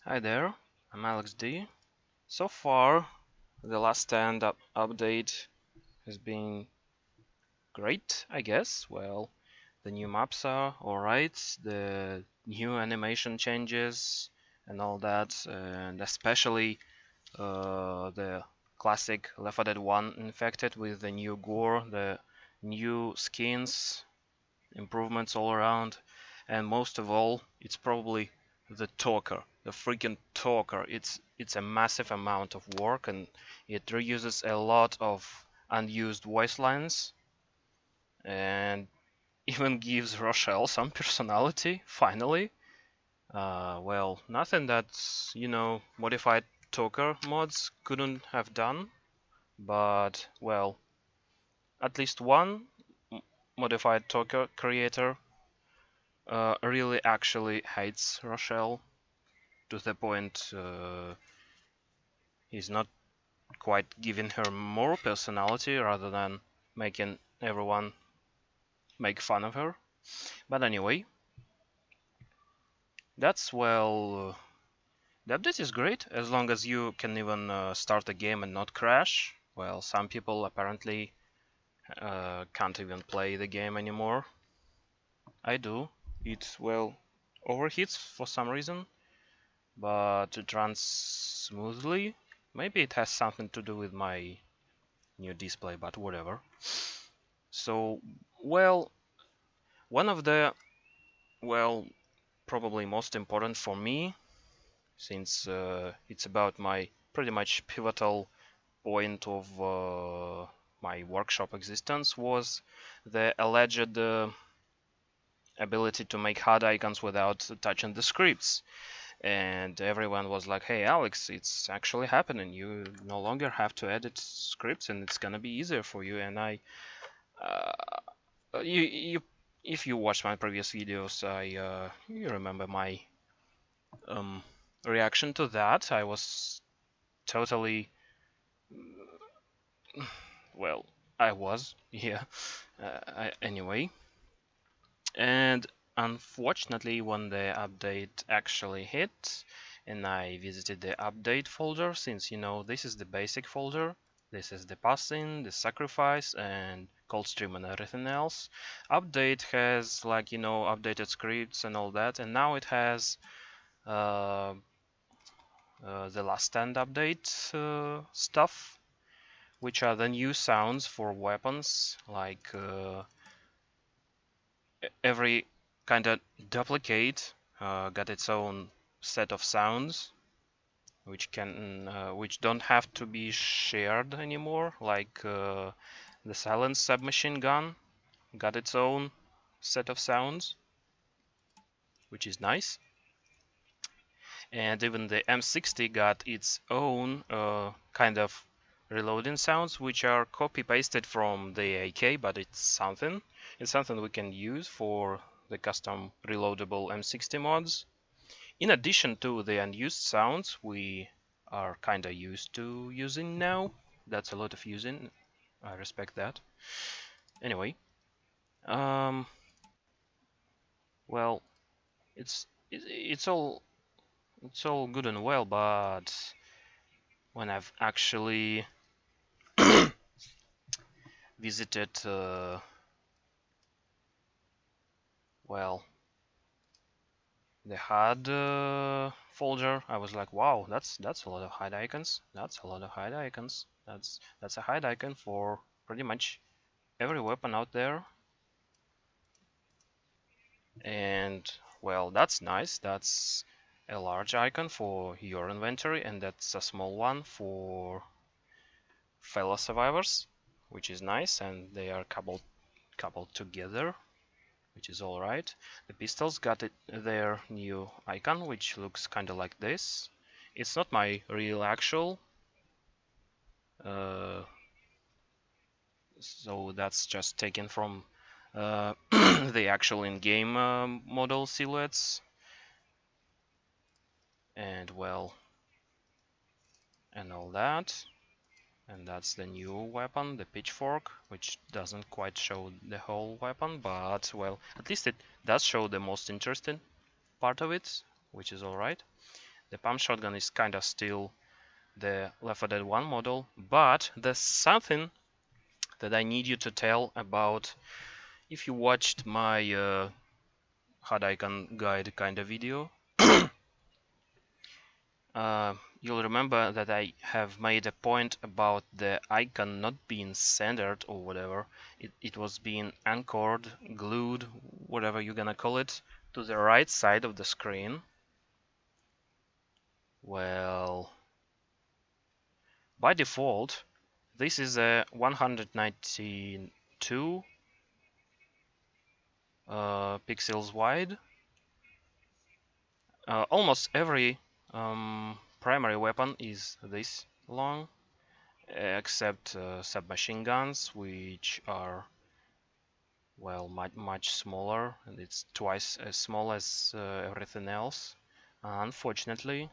Hi there, I'm Alex D. So far, the last stand update has been great, I guess. Well, the new maps are alright, the new animation changes and all that, and especially the classic Left 4 Dead 1 infected with the new gore, the new skins, improvements all around, and most of all, it's probably the talker, the freaking talker. It's a massive amount of work, and it reuses a lot of unused voice lines, and even gives Rochelle some personality. Finally, well, nothing that modified talker mods couldn't have done, but well, at least one modified talker creator really actually hates Rochelle to the point he's not quite giving her more personality rather than making everyone make fun of her. But anyway, that's well. The update is great as long as you can even start a game and not crash. Well, some people apparently can't even play the game anymore. I do. It well overheats for some reason, but it runs smoothly. Maybe it has something to do with my new display, but whatever. So, well, one of the, well, probably most important for me, since it's about my pretty much pivotal point of my workshop existence, was the alleged ability to make HUD icons without touching the scripts. And everyone was like, hey Alex, it's actually happening, you no longer have to edit scripts and it's gonna be easier for you. And I you if you watched my previous videos, you remember my um, reaction to that. I was totally well, I was yeah anyway. And unfortunately, when the update actually hit and I visited the update folder, since this is the basic folder, this is the passing, the sacrifice, and cold stream and everything else. Update has updated scripts and all that, and now it has uh, the last stand update stuff, which are the new sounds for weapons, like every kind of duplicate got its own set of sounds which don't have to be shared anymore, like the silent submachine gun got its own set of sounds, which is nice. And even the M60 got its own kind of reloading sounds, which are copy pasted from the AK, but it's something we can use for the custom reloadable M60 mods. In addition to the unused sounds we are kinda used to using now. That's a lot of using. I respect that. Anyway, um, well, it's all good and well, but when I've actually visited, well, the HUD folder, I was like, wow, that's a lot of HUD icons. That's a lot of HUD icons. That's a HUD icon for pretty much every weapon out there. And well, that's nice. That's a large icon for your inventory, and that's a small one for fellow survivors, which is nice, and they are coupled together, which is all right. The pistols got their new icon, which looks kind of like this. It's not my real actual, uh, so that's just taken from the actual in-game model silhouettes. And well, and all that. And that's the new weapon, the pitchfork, which doesn't quite show the whole weapon, but well, at least it does show the most interesting part of it, which is alright. The pump shotgun is kinda still the Left 4 Dead 1 model, but there's something that I need you to tell about. If you watched my HUD icon guide kinda video, you'll remember that I have made a point about the icon not being centered or whatever. It was being anchored, glued, whatever you're gonna call it, to the right side of the screen. Well, by default, this is a 192 pixels wide. Almost every primary weapon is this long, except submachine guns, which are, well, much smaller, and it's twice as small as everything else, unfortunately.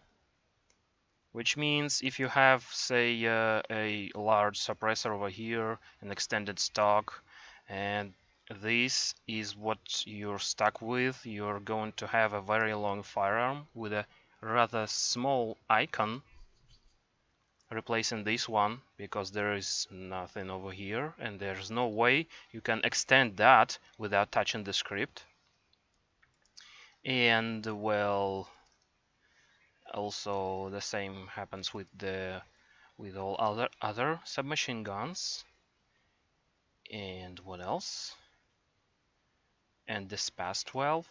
Which means if you have, say, a large suppressor over here, an extended stock, and this is what you're stuck with, you're going to have a very long firearm with a rather small icon replacing this one, because there is nothing over here and there's no way you can extend that without touching the script. And well, also the same happens with all other submachine guns. And what else? And the SPAS 12.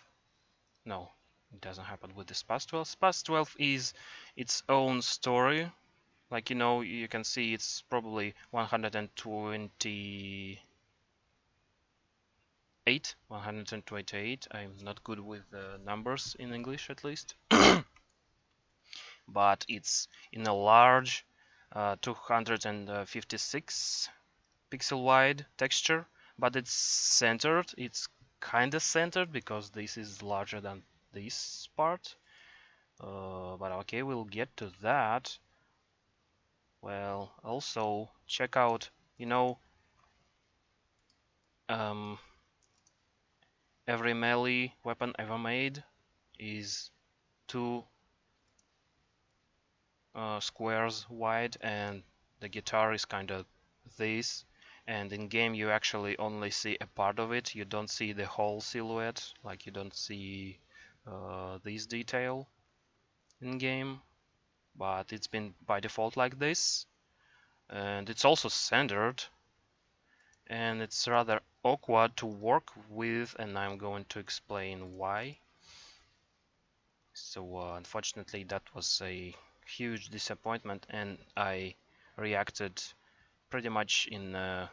No, it doesn't happen with the SPAS 12. SPAS 12 is its own story. Like, you know, you can see it's probably 128, 128. I'm not good with numbers in English, at least. But it's in a large 256 pixel wide texture, but it's centered. It's kinda centered because this is larger than this part. But okay, we'll get to that. Well, also check out, you know, every melee weapon ever made is 2 squares wide, and the guitar is kind of this. And in game you actually only see a part of it. You don't see the whole silhouette, like you don't see this detail in game. But it's been by default like this. And it's also centered. And it's rather awkward to work with, and I'm going to explain why. So unfortunately that was a huge disappointment, and I reacted pretty much in a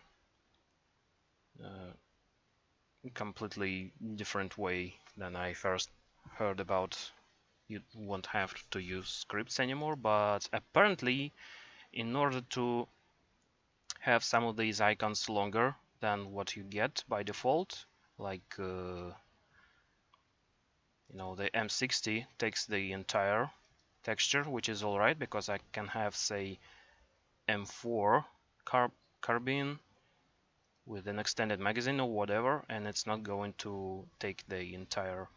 completely different way than I first heard about. You won't have to use scripts anymore, but apparently in order to have some of these icons longer than what you get by default, like you know, the M60 takes the entire texture, which is alright because I can have, say, M4 carbine with an extended magazine or whatever, and it's not going to take the entire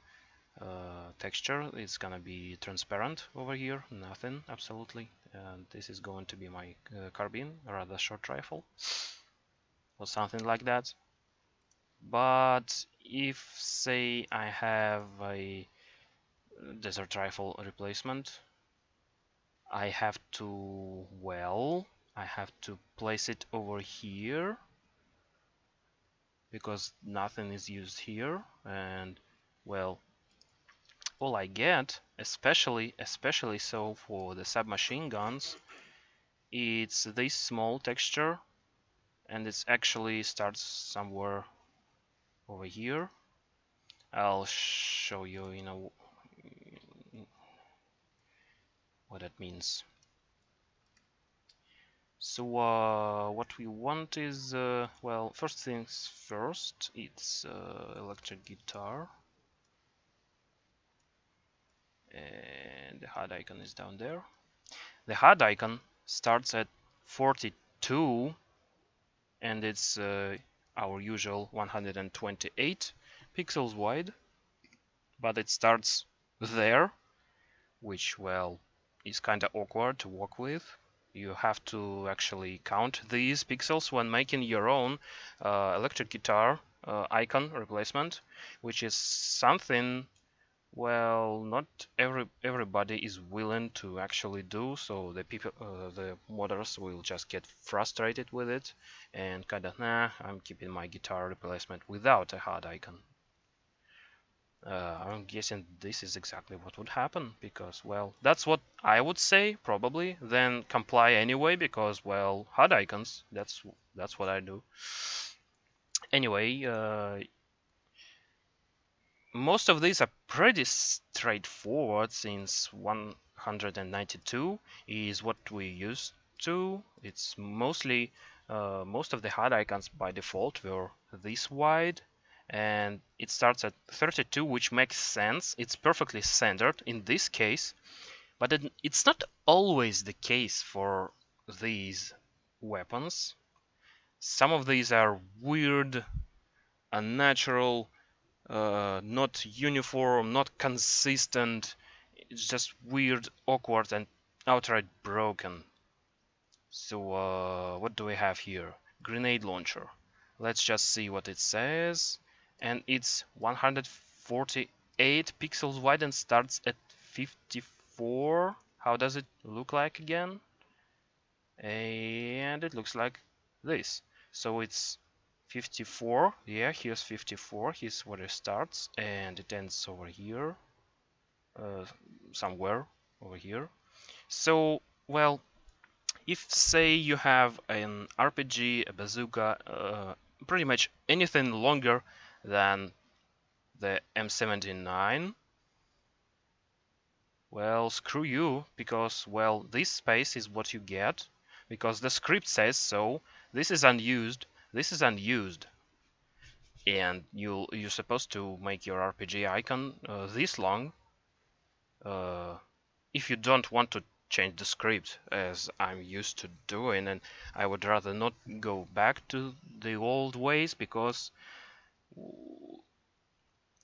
texture. It's gonna be transparent over here, nothing, absolutely. And this is going to be my carbine, a rather short rifle or something like that. But if, say, I have a desert rifle replacement, I have to, well, I have to place it over here because nothing is used here, and well, all I get, especially so for the submachine guns, it's this small texture, and it actually starts somewhere over here. I'll show you, you know, what that means. So what we want is, well, first things first, it's electric guitar, and the HUD icon is down there. The HUD icon starts at 42, and it's our usual 128 pixels wide, but it starts there which, well, is kind of awkward to work with. You have to actually count these pixels when making your own electric guitar icon replacement, which is something, well, not everybody is willing to actually do. So the modders will just get frustrated with it and kind of, nah, I'm keeping my guitar replacement without a HUD icon. I'm guessing this is exactly what would happen because, well, that's what I would say probably. Then comply anyway because, well, HUD icons. That's what I do. Anyway, most of these are pretty straightforward since 192 is what we used to. It's mostly most of the HUD icons by default were this wide, and it starts at 32, which makes sense. It's perfectly centered in this case, but it's not always the case for these weapons. Some of these are weird, unnatural, not uniform, not consistent. It's just weird, awkward, and outright broken. So what do we have here? Grenade launcher. Let's just see what it says. And it's 148 pixels wide and starts at 54. How does it look like again? And it looks like this. So it's 54. Yeah, here's 54. Here's where it starts, and it ends over here, somewhere over here. So, well, if say you have an RPG, a bazooka, pretty much anything longer than the M79, well, screw you, because, well, this space is what you get, because the script says so. This is unused. This is unused. And you're supposed to make your RPG icon this long if you don't want to change the script as I'm used to doing, and I would rather not go back to the old ways because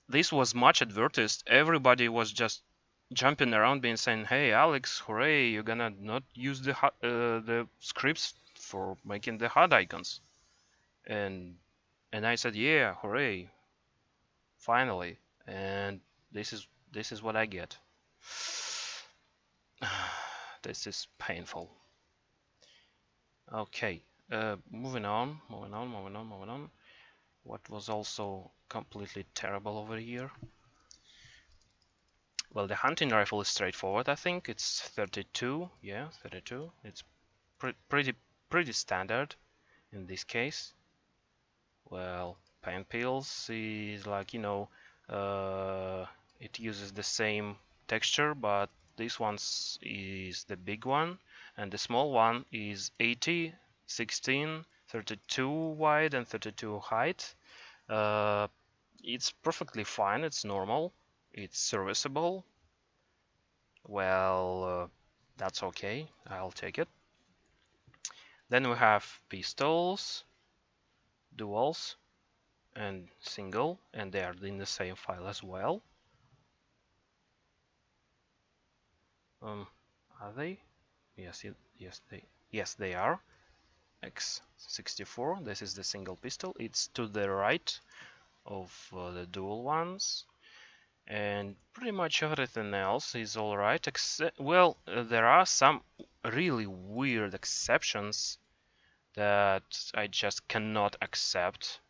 this was much advertised. Everybody was just jumping around being saying, hey Alex, hooray, you're gonna not use the scripts for making the HUD icons. And I said, yeah, hooray, finally. And this is what I get. This is painful. Okay, moving on. What was also completely terrible over here? Well, the hunting rifle is straightforward. I think it's 32. Yeah, 32. It's pretty standard in this case. Well, paint pills is like, it uses the same texture, but this one is the big one, and the small one is 80, 16, 32 wide, and 32 height. It's perfectly fine. It's normal. It's serviceable. Well, that's okay. I'll take it. Then we have pistols, duals, and single, and they are in the same file as well. Are they? Yes, they are. X64. This is the single pistol. It's to the right of the dual ones, and pretty much everything else is all right. Except, well, there are some really weird exceptions that I just cannot accept.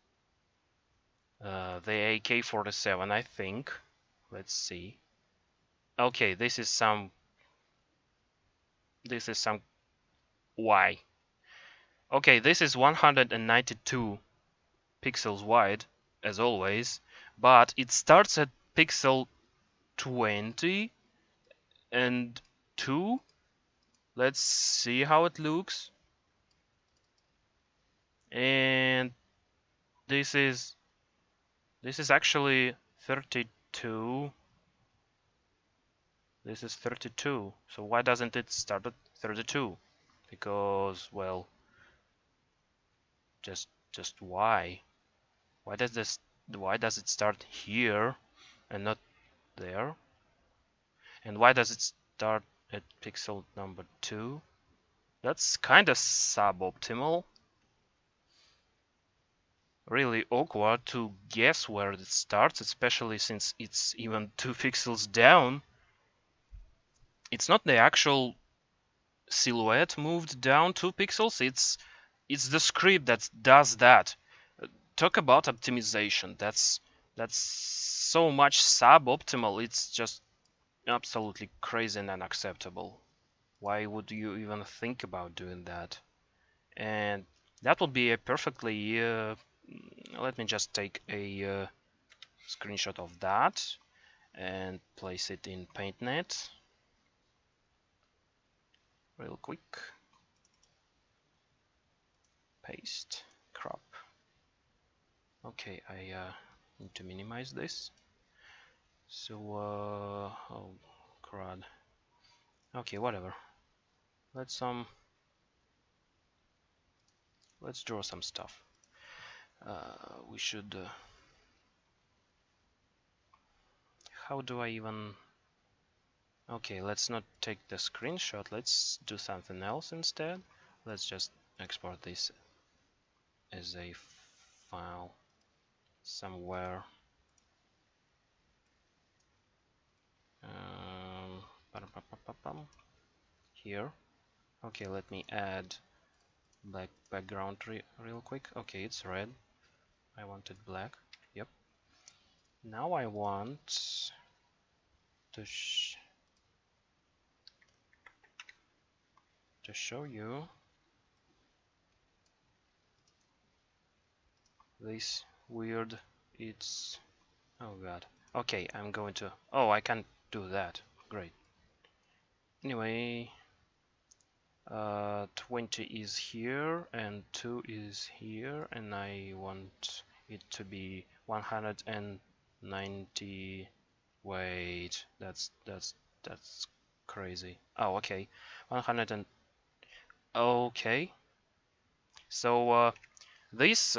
The AK-47, I think. Let's see. Okay, this is some. Why? Okay, this is 192 pixels wide, as always, but it starts at pixel 20 and 2. Let's see how it looks. And this is actually 32. This is 32. So why doesn't it start at 32? Because, well, just why? Why does it start here and not there? And why does it start at pixel number 2. That's kind of suboptimal. Really awkward to guess where it starts, especially since it's even 2 pixels down. It's not the actual silhouette moved down 2 pixels, it's the script that does that. Talk about optimization. That's so much suboptimal. It's just absolutely crazy and unacceptable. Why would you even think about doing that? And that would be a perfectly let me just take a screenshot of that and place it in PaintNet real quick. Paste, crop. Okay, I need to minimize this. So, oh crud. Okay, whatever. Let's draw some stuff. We should. How do I even? Okay, let's not take the screenshot. Let's do something else instead. Let's just export this as a file somewhere. Here. Okay, let me add black background real quick. Okay, it's red. I wanted black. Yep. Now I want to show you this weird. It's oh god. Okay, I'm going to. Oh, I can't do that. Great. Anyway, 20 is here and 2 is here, and I want it to be 190. Wait, that's crazy. Oh, okay, 100 and okay. So this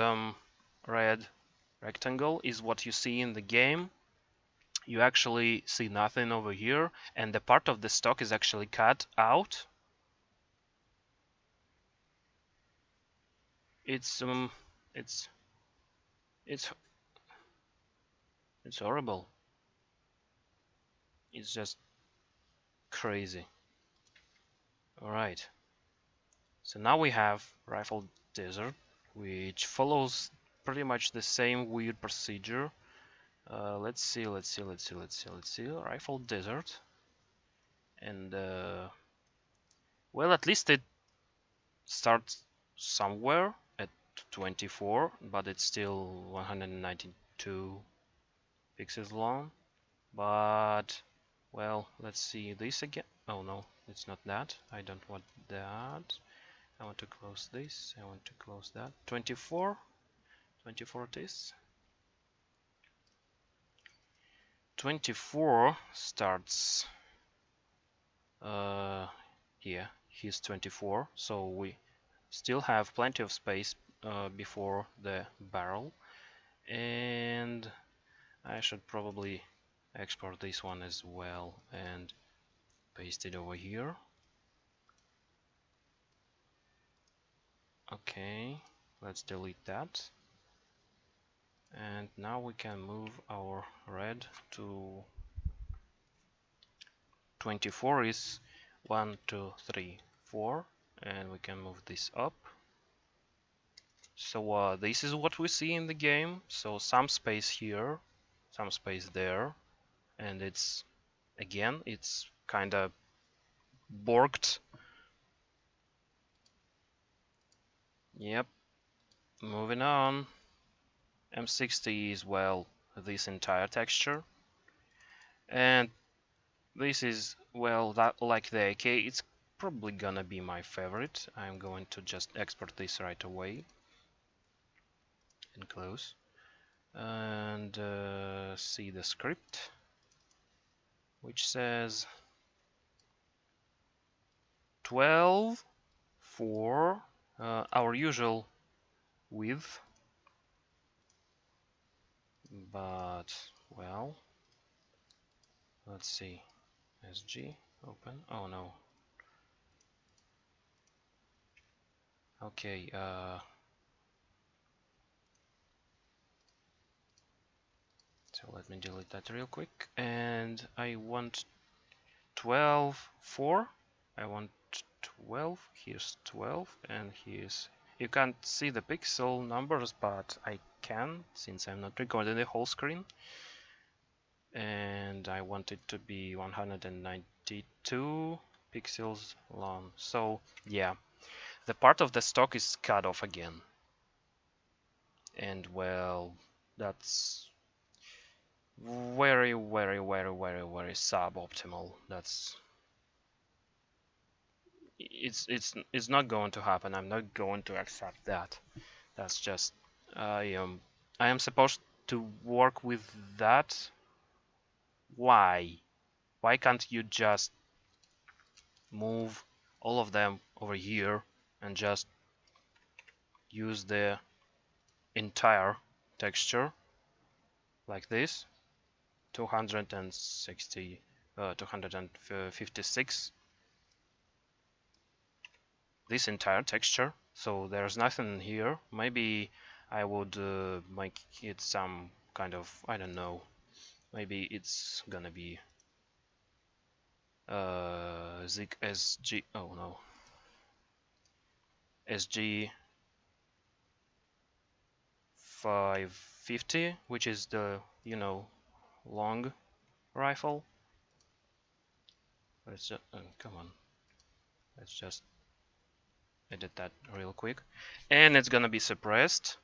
red rectangle is what you see in the game. You actually see nothing over here, and the part of the stock is actually cut out. It's it's horrible. It's just crazy. All right. So now we have Rifle Desert, which follows pretty much the same weird procedure. Let's see. Rifle Desert, and well, at least it starts somewhere at 24, but it's still 192 pixels long. But well, let's see this again. Oh no, it's not that. I don't want that. I want to close this. I want to close that. 24 it is. 24 starts here. Here's 24, so we still have plenty of space before the barrel, and I should probably export this one as well and paste it over here. Okay, let's delete that. And now we can move our red to 24 is 1, 2, 3, 4, and we can move this up. So this is what we see in the game. So some space here, some space there, and it's again it's kind of borked. Yep. Moving on. M60 is, well, this entire texture, and this is, well, that like the AK, it's probably gonna be my favorite. I'm going to just export this right away and close, and see the script, which says 12 for our usual width, but well, let's see, SG, Open. Oh no. Okay, so let me delete that real quick. And I want 12, 4. I want 12. Here's 12, and here's. You can't see the pixel numbers, but I can since I'm not recording the whole screen. And I want it to be 192 pixels long. So yeah, the part of the stock is cut off again. And well, that's very, very, very, very, very suboptimal. It's not going to happen. I'm not going to accept that. That's just I am supposed to work with that. Why? Why can't you just move all of them over here and just use the entire texture like this? 260, 256. This entire texture. So there's nothing here. Maybe I would make it some kind of, I don't know. Maybe it's gonna be Zig SG. Oh no, SG 550, which is the long rifle. Let's just come on. Let's just edit that real quick, and it's gonna be suppressed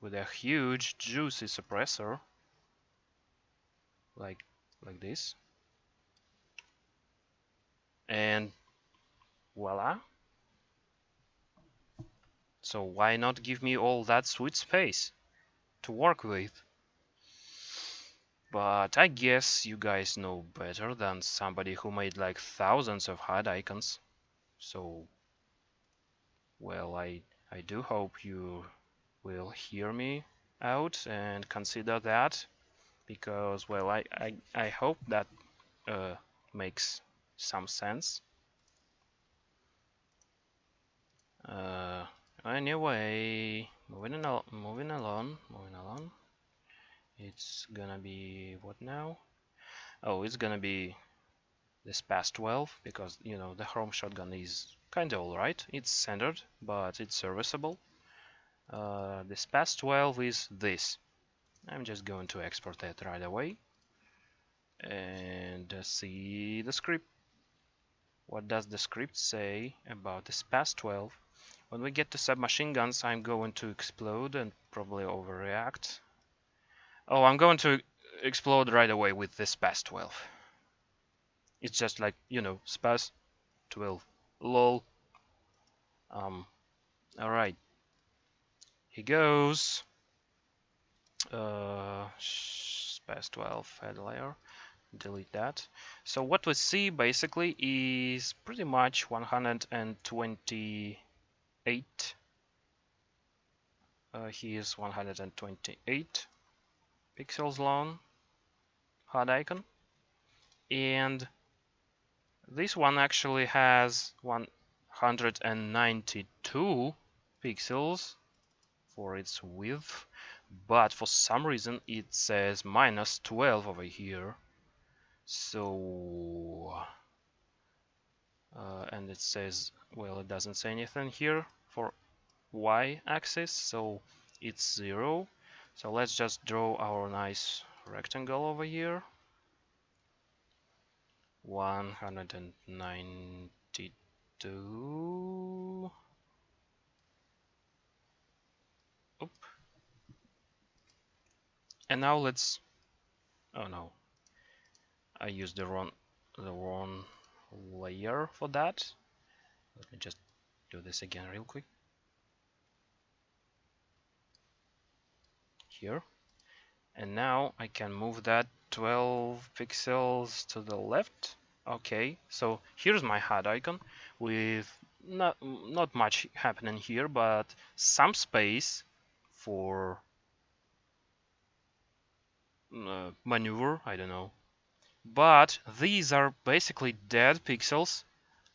with a huge juicy suppressor, like this, and voila. So why not give me all that sweet space to work with? But I guess you guys know better than somebody who made like thousands of HUD icons. So, well, I do hope you will hear me out and consider that, because, well, I hope that makes some sense. Anyway, moving along. It's gonna be what now? Oh, it's gonna be this past 12, because the Chrome shotgun is kinda alright. It's centered, but it's serviceable. This past 12 is this. I'm just going to export that right away and see the script. What does the script say about this past 12? When we get to submachine guns, I'm going to explode and probably overreact. Oh, I'm going to explode right away with this past 12. It's just like, spas 12. Lol. Alright. He goes. Spas 12 head layer. Delete that. So what we see basically is pretty much 128. He is 128 pixels long HUD icon, and this one actually has 192 pixels for its width, but for some reason it says -12 over here. So and it says, well, it doesn't say anything here for y-axis, so it's 0. So let's just draw our nice rectangle over here. 192. Oop. And now let's. Oh no, I used the wrong layer for that. Let me just do this again real quick. Here. And now I can move that 12 pixels to the left. Okay, so here's my HUD icon with not much happening here, but some space for maneuver, I don't know. but these are basically dead pixels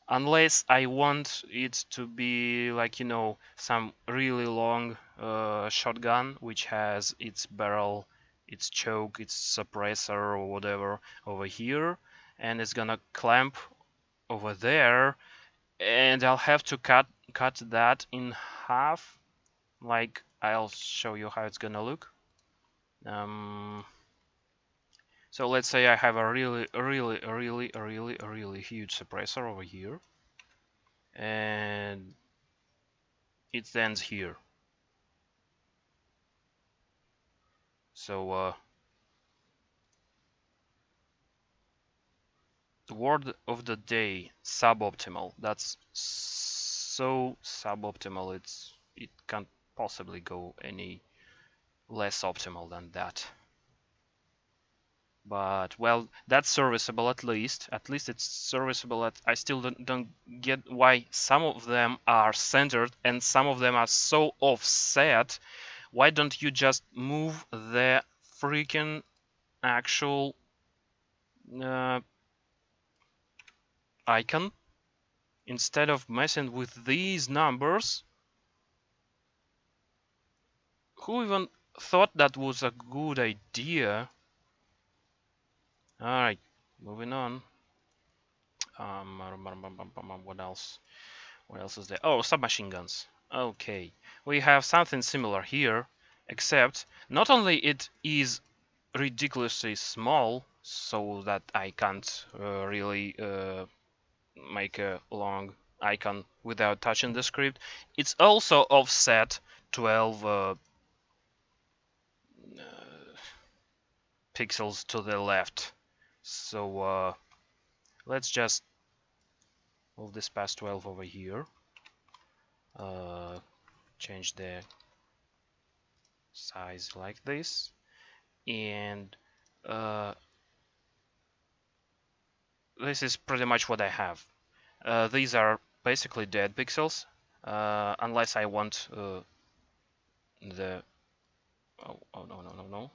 unless I want it to be like, you know, some really long shotgun which has its barrel, its choke, its suppressor or whatever over here, and it's gonna clamp over there, and I'll have to cut that in half. Like, I'll show you how it's gonna look. So let's say I have a really huge suppressor over here, and it ends here. So the word of the day: suboptimal. That's so suboptimal. It can't possibly go any less optimal than that. But well, that's serviceable at least. At least it's serviceable. I still don't get why some of them are centered and some of them are so offset. Why don't you just move the freaking actual uh, icon instead of messing with these numbers? Who even thought that was a good idea? Alright, moving on. What else? What else is there? Oh, submachine guns. Okay, we have something similar here, except not only it is ridiculously small, so that I can't really make a long icon without touching the script. It's also offset 12 pixels to the left. So let's just move this past 12 over here. Change the size like this, and this is pretty much what I have. These are basically dead pixels, unless I want the oh no,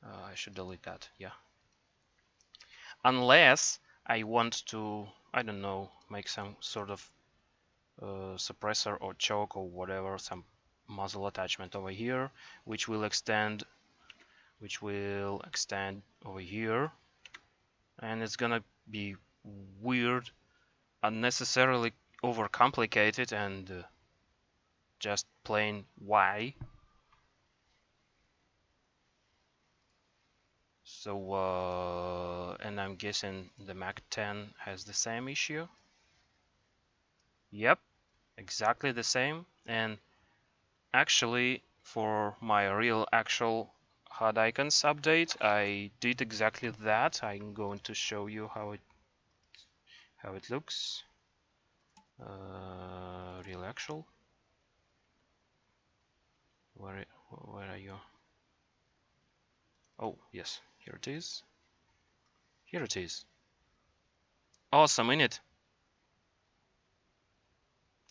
I should delete that. Yeah, unless I want to, I don't know, make some sort of suppressor or choke or whatever, some muzzle attachment over here, which will extend over here, and it's gonna be weird, unnecessarily overcomplicated, and just plain why. So and I'm guessing the Mac 10 has the same issue. Yep, exactly the same. And actually, for my real actual HUD icons update, I did exactly that. I'm going to show you how it looks. Real actual. Where are you? Oh yes, here it is. Here it is. Awesome, innit?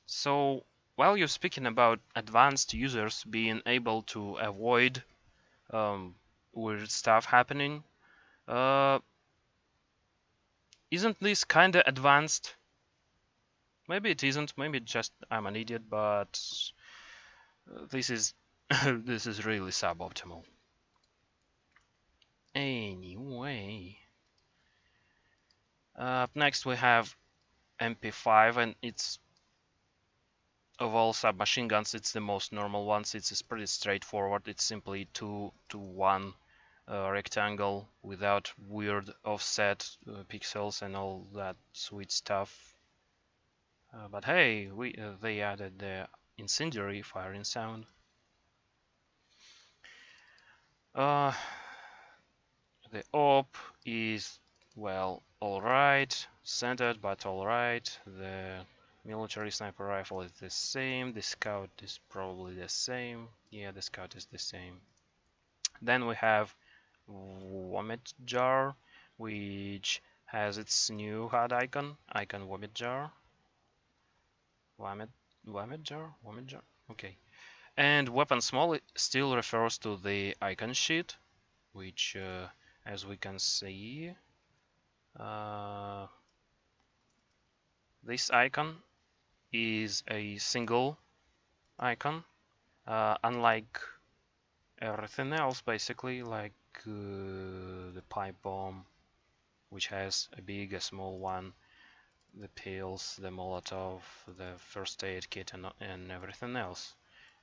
So while you're speaking about advanced users being able to avoid weird stuff happening, uh, isn't this kinda advanced? Maybe it isn't. Maybe just I'm an idiot, but this is this is really suboptimal. Anyway, up next we have MP5, and it's of all submachine guns, it's the most normal one. It's pretty straightforward. It's simply 2 to 1 rectangle without weird offset pixels and all that sweet stuff. But hey, they added the incendiary firing sound. Uh, the op is, well, alright, centered but alright. The military sniper rifle is the same. The scout is probably the same. Yeah, the scout is the same. Then we have vomit jar, which has its new HUD icon vomit jar. Vomit jar. Okay. And weapon small still refers to the icon sheet, which as we can see, uh, this icon is a single icon, unlike everything else, basically, like the pipe bomb, which has a big, a small one, the pills, the Molotov, the first aid kit, and everything else,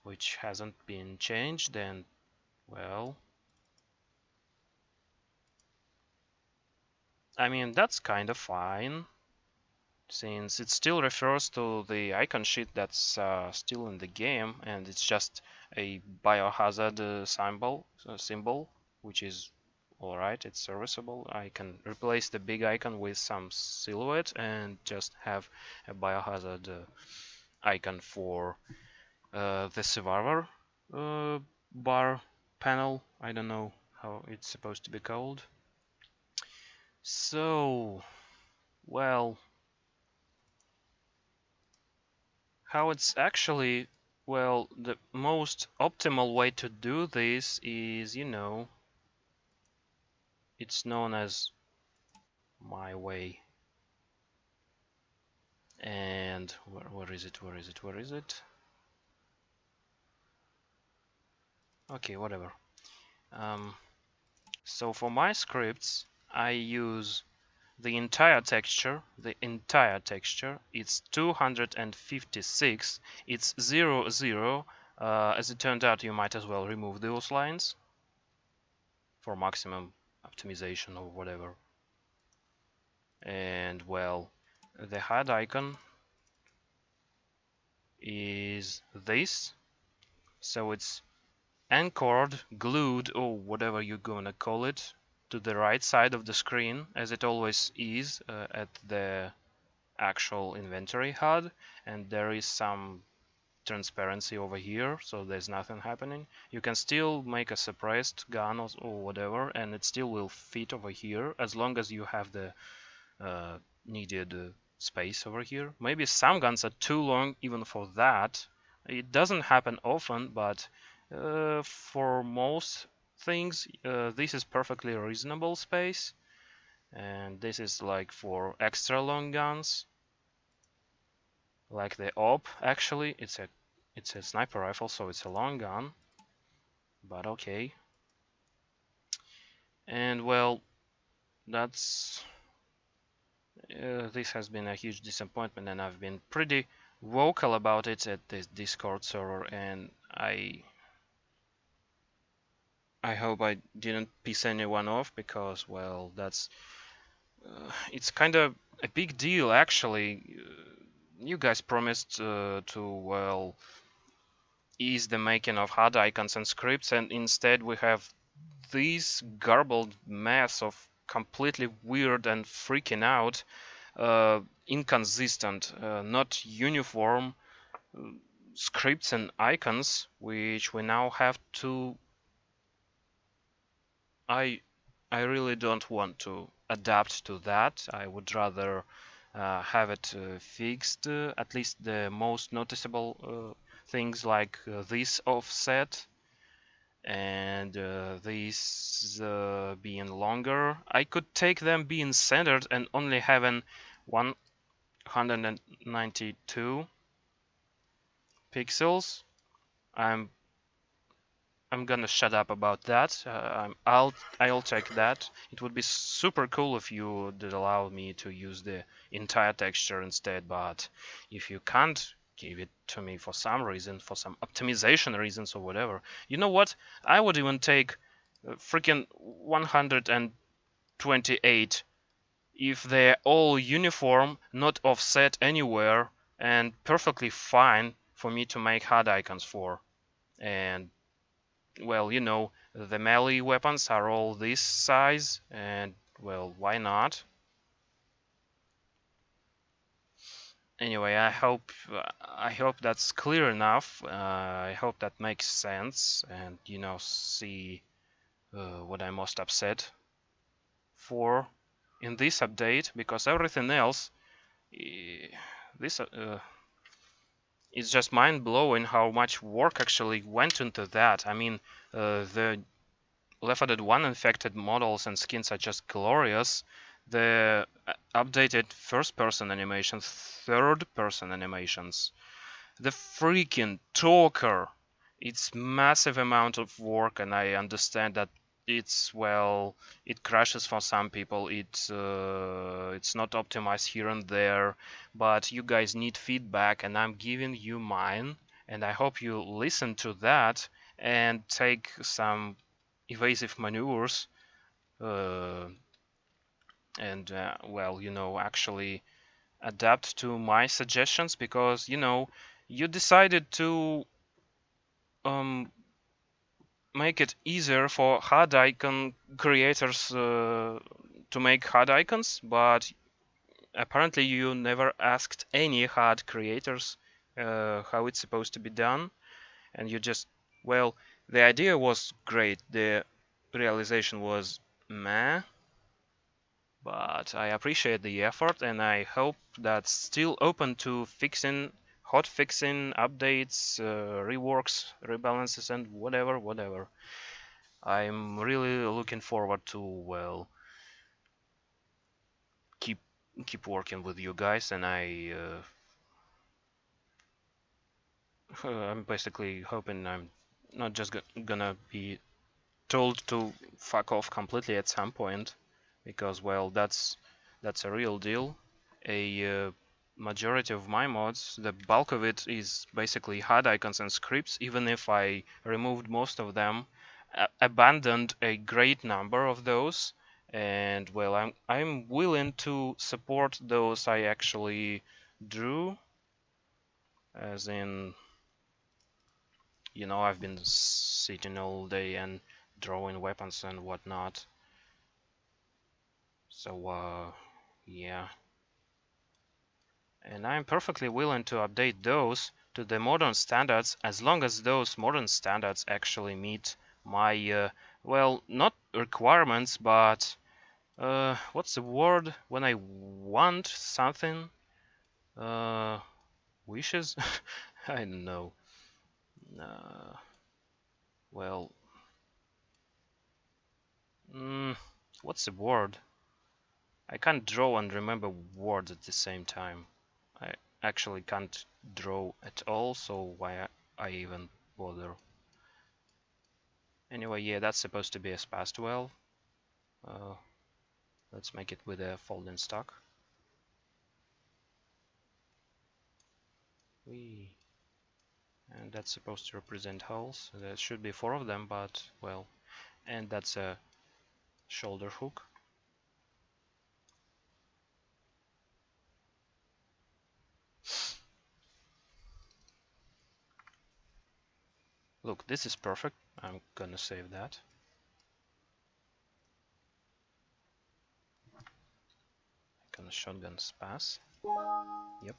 which hasn't been changed. And well, I mean, that's kind of fine, since it still refers to the icon sheet that's still in the game, and it's just a biohazard symbol, which is alright, it's serviceable. I can replace the big icon with some silhouette and just have a biohazard icon for the survivor bar panel. I don't know how it's supposed to be called. So, well, how it's actually, well, the most optimal way to do this is, it's known as my way. And where is it? Where is it? Where is it? Okay, whatever. Um, so for my scripts, I use the entire texture. It's 256. It's 0, 0. As it turned out, you might as well remove those lines for maximum optimization or whatever. And well, the HUD icon is this. So it's anchored, glued, or whatever you're gonna call it, to the right side of the screen, as it always is at the actual inventory HUD, and there is some transparency over here, so there's nothing happening. You can still make a suppressed gun or whatever, and it still will fit over here as long as you have the needed space over here. Maybe some guns are too long even for that. It doesn't happen often, but for most things this is perfectly reasonable space, and this is like for extra long guns like the op. Actually, it's a sniper rifle, so it's a long gun, but okay. And well, that's this has been a huge disappointment, and I've been pretty vocal about it at this Discord server, and I hope I didn't piss anyone off, because well, that's it's kind of a big deal actually. You guys promised to, well, ease the making of HUD icons and scripts, and instead we have this garbled mess of completely weird and freaking out, inconsistent, not uniform scripts and icons, which we now have to. I I really don't want to adapt to that. I would rather have it fixed, at least the most noticeable things, like this offset and these being longer. I could take them being centered and only having 192 pixels. I'm I'm gonna shut up about that. I'll take that. It would be super cool if you would allow me to use the entire texture instead, but if you can't give it to me for some reason, for some optimization reasons or whatever, you know what? I would even take freaking 128 if they're all uniform, not offset anywhere, and perfectly fine for me to make HUD icons for. And well, the melee weapons are all this size, and well, why not? Anyway, I hope that's clear enough. I hope that makes sense, and see what I'm most upset for in this update, because everything else, this it's just mind-blowing how much work actually went into that. I mean, the Left 4 Dead 1 infected models and skins are just glorious. The updated first-person animations, third-person animations, the freaking talker. It's massive amount of work, and I understand that it's, well, it crashes for some people. It's not optimized here and there, but you guys need feedback, and I'm giving you mine, and I hope you listen to that and take some evasive maneuvers, uh, and well, actually adapt to my suggestions, because you decided to um, make it easier for HUD icon creators to make HUD icons, but apparently you never asked any HUD creators how it's supposed to be done, and you just, well, the idea was great, the realization was meh, but I appreciate the effort, and I hope that's still open to fixing, hot fixing, updates, reworks, rebalances, and whatever. I'm really looking forward to, well, keep keep working with you guys, and I'm basically hoping I'm not just gonna be told to fuck off completely at some point, because, well, that's a real deal. A majority of my mods, the bulk of it is basically HUD icons and scripts. Even if I removed most of them, abandoned a great number of those, and, well, I'm willing to support those I actually drew, as in, I've been sitting all day and drawing weapons and whatnot. So, yeah. And I'm perfectly willing to update those to the modern standards, as long as those modern standards actually meet my, well, not requirements, but, what's the word when I want something? Wishes? I don't know. Uh, well, what's the word? I can't draw and remember words at the same time. I actually can't draw at all, so why I even bother? Anyway, yeah, that's supposed to be a spast well. Uh, let's make it with a folding stock. Whee. And that's supposed to represent holes. There should be 4 of them, but, well, and that's a shoulder hook. Look, this is perfect. I'm gonna save that. Gonna shotgun pass. Yep.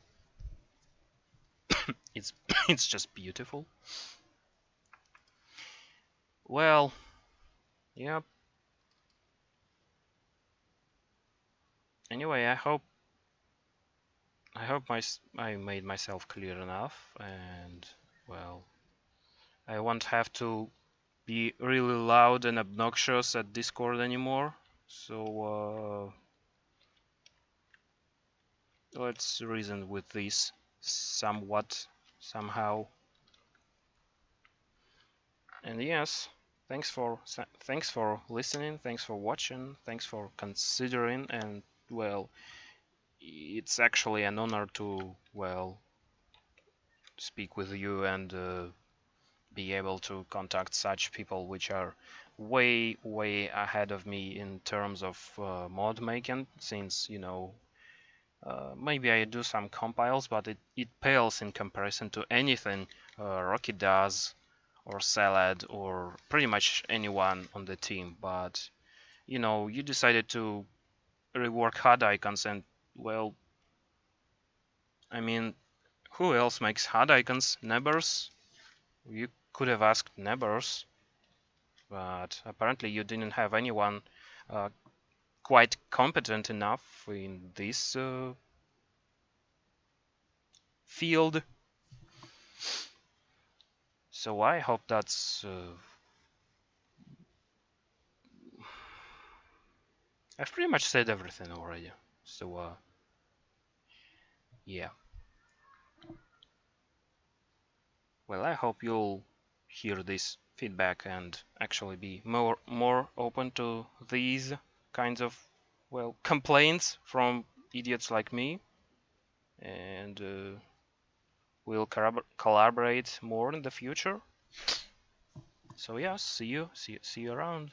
it's it's just beautiful. Well, yep. Anyway, I hope I made myself clear enough, and, well, I won't have to be really loud and obnoxious at Discord anymore. So let's reason with this somewhat, somehow. And yes, thanks for listening, thanks for watching, thanks for considering, and, well, it's actually an honor to, well, speak with you and be able to contact such people which are way ahead of me in terms of mod making, since, maybe I do some compiles, but it pales in comparison to anything Rocky does, or Salad, or pretty much anyone on the team. But, you decided to rework HUD icons, and, well, I mean, who else makes HUD icons? Nebers? You could have asked Nebers, but apparently you didn't have anyone uh, quite competent enough in this field. So I hope that's I've pretty much said everything already. So yeah. Well, I hope you'll hear this feedback and actually be more open to these kinds of, well, complaints from idiots like me, and we'll collaborate more in the future. So yeah, see you around.